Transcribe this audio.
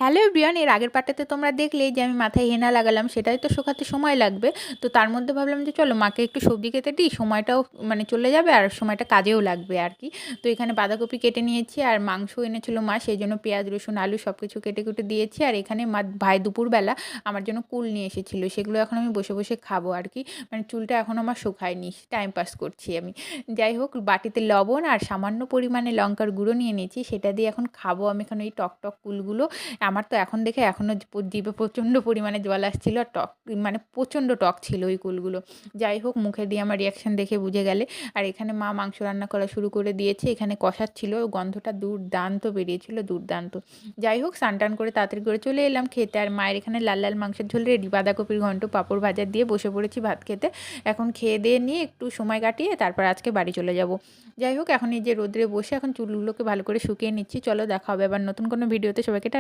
Hello everyone, এর আগের পার্টটাতে তোমরা দেখলেই যে আমি মাথায় হেনা লাগালাম, সেটাই তো শুকাতে সময় লাগবে। তো তার মধ্যে ভাবলাম যে চলো মাকে একটু সবজি কেটে দিই, সময়টাও মানে চলে যাবে আর সময়টা কাজেও লাগবে আর কি। তো এখানে বাঁধাকপি কেটে নিয়েছি আর মাংস এনেছিল মা, সেই জন্য পেঁয়াজ রসুন আলু সব কিছু কেটে কুটে দিয়েছি। আর এখানে মা ভাই দুপুরবেলা আমার জন্য কুল নিয়ে এসেছিলো, সেগুলো এখন আমি বসে বসে খাবো আর কি। মানে চুলটা এখন আমার শুকায়নি, টাইম পাস করছি আমি। যাই হোক, বাটিতে লবণ আর সামান্য পরিমাণে লঙ্কার গুঁড়ো নিয়ে নিয়েছি, সেটা দিয়ে এখন খাবো আমি এখন এই টক টক কুলগুলো। আমার তো এখন দেখে এখনও জিভে প্রচণ্ড পরিমাণে জল আসছিল, আর টক মানে প্রচণ্ড টক ছিল ওই কুলগুলো। যাই হোক, মুখে দিয়ে আমার রিয়াকশান দেখে বুঝে গেলে। আর এখানে মা মাংস রান্না করা শুরু করে দিয়েছে, এখানে কষাচ্ছিল, গন্ধটা দুর্দান্ত বেরিয়েছিল, দুর্দান্ত। যাই হোক, স্নান টান করে তাড়াতাড়ি করে চলে এলাম খেতে। আর মায়ের এখানে লাল লাল মাংসের ঝোল রেডি, বাঁধাকপির ঘন্ট পাঁপড় ভাজা দিয়ে বসে পড়েছি ভাত খেতে। এখন খেয়ে দিয়ে নিয়ে একটু সময় কাটিয়ে তারপর আজকে বাড়ি চলে যাব। যাই হোক, এখন এই যে রোদ্রে বসে এখন চুলগুলোকে ভালো করে শুকিয়ে নিচ্ছি। চলো দেখা হবে আবার নতুন কোনো ভিডিওতে, সবাইকে